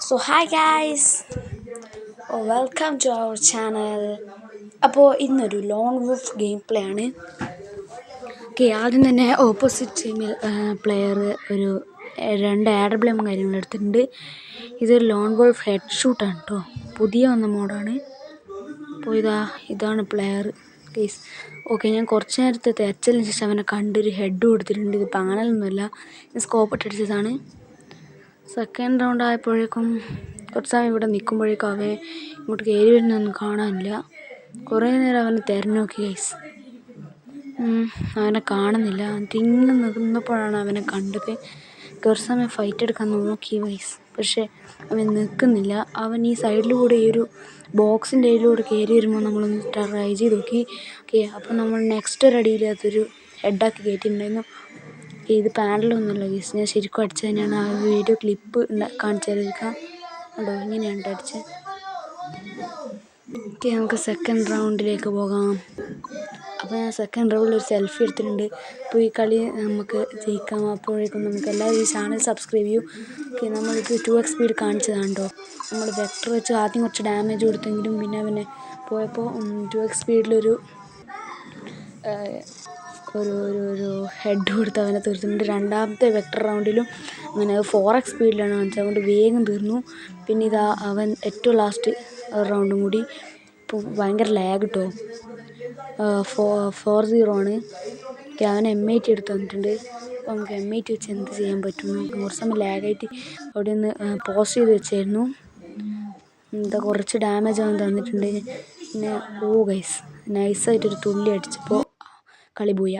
So hi guys, welcome to our channel. അപ്പോൾ ഇന്നൊരു loan വൂഫ് game play ആണ്. Okay, ആദ്യം തന്നെ ഓപ്പോസിറ്റ് ടീമിൽ പ്ലെയർ ഒരു രണ്ട് ആഡർബ്ലം കാര്യങ്ങൾ എടുത്തിട്ടുണ്ട്. ഇതൊരു ലോൺ വോൾഫ് ഹെഡ് ഷൂട്ടാണ് കേട്ടോ, പുതിയ വന്ന മോഡാണ്. അപ്പോൾ ഇതാണ് പ്ലെയർ കേസ്. ഓക്കെ, ഞാൻ കുറച്ച് നേരത്തെ തെരച്ചിലിന് ശേഷം അവനെ കണ്ടൊരു ഹെഡ് കൊടുത്തിട്ടുണ്ട്. ഇത് പാനലൊന്നുമല്ല, സ്കോപ്പ് ഇട്ടടിച്ചതാണ്. സെക്കൻഡ് റൗണ്ട് ആയപ്പോഴേക്കും കുറച്ച് സമയം ഇവിടെ നിൽക്കുമ്പോഴേക്കും അവൻ ഇങ്ങോട്ട് കയറി വരുന്നൊന്നും കാണാനില്ല. കുറേ നേരം അവനെ തിരഞ്ഞു നോക്കി ഗൈസ്, അവനെ കാണുന്നില്ല. തിങ്ങി നിന്നപ്പോഴാണ് അവനെ കണ്ടത്. കുറച്ച് സമയം ഫൈറ്റ് എടുക്കാൻ നോക്കി ഗൈസ്, പക്ഷേ അവൻ നിൽക്കുന്നില്ല. അവൻ ഈ സൈഡിലൂടെ ഈ ഒരു ബോക്സിൻ്റെ ഇതിലൂടെ കയറി വരുമ്പോൾ നമ്മളൊന്ന് ട്രൈ ചെയ്ത് നോക്കി. ഓക്കെ, അപ്പോൾ നമ്മൾ നെക്സ്റ്റ് ഒരു അടിയിൽ അതൊരു ഹെഡാക്കി കയറ്റിയിട്ടുണ്ടായിരുന്നു. ഇത് പാനലൊന്നുമല്ല ഗൈസ്, ഞാൻ ശരിക്കും അടിച്ചത് തന്നെയാണ്. ആ വീഡിയോ ക്ലിപ്പ് കാണിച്ചു തരാം കേട്ടോ. ഇങ്ങനെയാണ് അടിച്ചത്. ഓക്കെ, നമുക്ക് സെക്കൻഡ് റൗണ്ടിലേക്ക് പോകാം. അപ്പോൾ ഞാൻ സെക്കൻഡ് റൗണ്ടിൽ ഒരു സെൽഫി എടുത്തിട്ടുണ്ട്. അപ്പോൾ ഈ കളി നമുക്ക് ജയിക്കാം. അപ്പോഴേക്കും നമുക്ക് എല്ലാവരും ഈ ചാനൽ സബ്സ്ക്രൈബ് ചെയ്യൂ. ഓക്കെ, നമ്മളിത് 2x സ്പീഡ് കാണിച്ചതാണ് കേട്ടോ. നമ്മൾ വെക്ടർ വെച്ച് ആദ്യം കുറച്ച് ഡാമേജ് കൊടുത്തെങ്കിലും പിന്നെ പോയപ്പോൾ 2x സ്പീഡിലൊരു ഒരു ഹെഡ് കൊടുത്ത് അവനെ തീർത്തിട്ടുണ്ട്. രണ്ടാമത്തെ വെക്ടർ റൗണ്ടിലും അങ്ങനെ 4x സ്പീഡിലാണ് കാണിച്ചത്, അതുകൊണ്ട് വേഗം തീർന്നു. പിന്നെ അവൻ ഏറ്റവും ലാസ്റ്റ് റൗണ്ടും കൂടി. ഇപ്പോൾ ഭയങ്കര ലാഗ് കിട്ടോ, 4-0 ആണ്. അവൻ M80 എടുത്ത് തന്നിട്ടുണ്ട്. അപ്പോൾ നമുക്ക് M80 വെച്ച് എന്ത് ചെയ്യാൻ പറ്റും? കുറച്ച് സമയം ലാഗായിട്ട് അവിടെ നിന്ന് പോസ്റ്റ് ചെയ്ത് വെച്ചായിരുന്നു. കുറച്ച് ഡാമേജ് അവൻ തന്നിട്ടുണ്ട്. പിന്നെ ഗൈസ്, നൈസായിട്ടൊരു തുള്ളി അടിച്ചപ്പോൾ കളി പോയ.